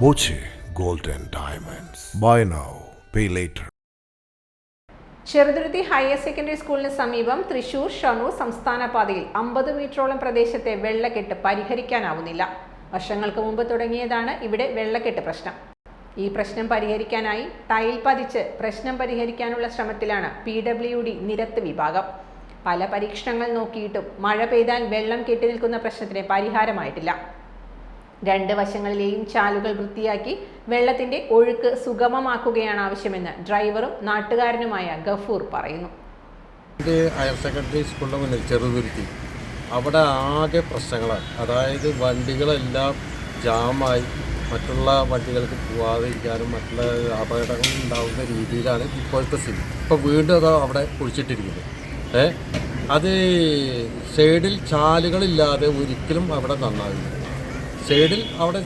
Boche Gold and Diamonds. Buy now, pay later. Cheruthuruthy higher secondary സ്കൂളിന് സമീപം തൃശൂർ ഷൊർണൂർ സംസ്ഥാന പാതയിൽ 50 മീറ്ററോളം പ്രദേശത്തെ വെള്ളക്കെട്ട് പരിഹരിക്കാനാവുന്നില്ല. വർഷങ്ങൾക്ക് മുമ്പ് തുടങ്ങിയതാണ് ഇവിടെ വെള്ളക്കെട്ട് പ്രശ്നം. ഈ പ്രശ്നം പരിഹരിക്കാനായി ടൈൽ പതിച്ച് പ്രശ്നം പരിഹരിക്കാനുള്ള ശ്രമത്തിലാണ് PWD നിരത്ത് വിഭാഗം. പല പരീക്ഷണങ്ങൾ നോക്കിയിട്ടും മഴ പെയ്താൽ വെള്ളം കെട്ടിനിൽക്കുന്ന പ്രശ്നത്തിന് പരിഹാരമായിട്ടില്ല. രണ്ട് വശങ്ങളിലെയും ചാലുകൾ വൃത്തിയാക്കി വെള്ളത്തിന്റെ ഒഴുക്ക് സുഗമമാക്കുകയാണ് ആവശ്യമെന്ന് ഡ്രൈവറും നാട്ടുകാരനുമായ ഗഫൂർ പറയുന്നു. ഹയർ സെക്കൻഡറി സ്കൂളിന് മുന്നിൽ ചെറുതുരുത്തി അവിടെ ആകെ പ്രശ്നങ്ങളാണ്. അതായത് വണ്ടികളെല്ലാം ജാമായി മറ്റുള്ള വണ്ടികൾക്ക് പോകാതിരിക്കാനും മറ്റുള്ള അപകടങ്ങൾ ഉണ്ടാകുന്ന രീതിയിലാണ് ഇപ്പോഴത്തെ സ്ഥിതി. ഇപ്പോൾ വീണ്ടും അത് അവിടെ കുഴിച്ചിട്ടിരിക്കുന്നത്. അത് സൈഡിൽ ചാലുകളില്ലാതെ ഒരിക്കലും അവിടെ നന്നാവില്ല. സൈഡിൽ അവിടെ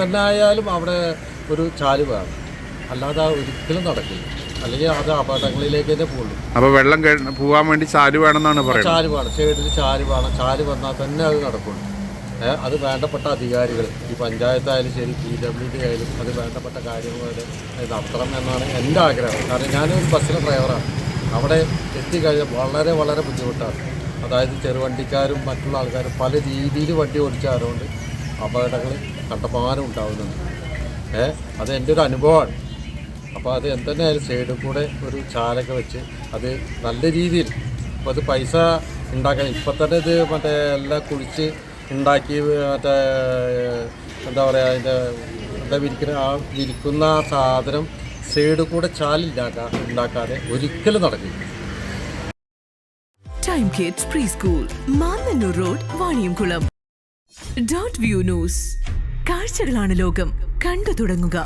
എന്തായാലും അവിടെ ഒരു ചാല് വേണം, അല്ലാതെ ഒരിക്കലും നടക്കില്ല. അല്ലെങ്കിൽ അത് അപകടങ്ങളിലേക്ക് തന്നെ പോകുള്ളൂ. അപ്പോൾ വെള്ളം പോകാൻ വേണ്ടി ചാല് വേണമെന്നാണ് പറയുന്നത്. ചാല് വേണം, സൈഡിൽ ചാല് വേണം. ചാല് വന്നാൽ തന്നെ അത് നടക്കുള്ളൂ. അത് വേണ്ടപ്പെട്ട അധികാരികൾ, ഈ പഞ്ചായത്തായാലും ശരി, PWD ആയാലും അത് വേണ്ടപ്പെട്ട കാര്യങ്ങൾ നടത്തണം എന്നാണ് എൻ്റെ ആഗ്രഹം. കാരണം ഞാനൊരു ബസ്സിലെ ഡ്രൈവറാണ്. അവിടെ എത്തിക്കഴിഞ്ഞാൽ വളരെ വളരെ ബുദ്ധിമുട്ടാണ്. അതായത് ചെറുവണ്ടിക്കാരും മറ്റുള്ള ആൾക്കാരും പല രീതിയിൽ വണ്ടി ഓടിച്ചാറുകൊണ്ട് അപകടങ്ങൾ കണ്ടമാനം ഉണ്ടാകുന്നുണ്ട്. അത് എൻ്റെ ഒരു അനുഭവമാണ്. അപ്പോൾ അത് എന്തെന്നായാലും സൈഡിൽ കൂടെ ഒരു ചാലൊക്കെ വെച്ച് അത് നല്ല രീതിയിൽ അപ്പോൾ അത് പൈസ ഉണ്ടാക്കാൻ ഇപ്പം തന്നെ ഇത് മറ്റേ എല്ലാം കുഴിച്ച് ഉണ്ടാക്കി മറ്റേ എന്താ പറയുക അതിൻ്റെ വിരിക്കുന്ന സാധനം സൈഡിൽ കൂടെ ചാലുണ്ടാക്കാതെ ഒരിക്കലും നടക്കില്ല. Time kids pre school, Mannannur road, Vaniyamkulam. .view news. കാഴ്ചകളാണ് ലോകം, കണ്ടു തുടങ്ങുക.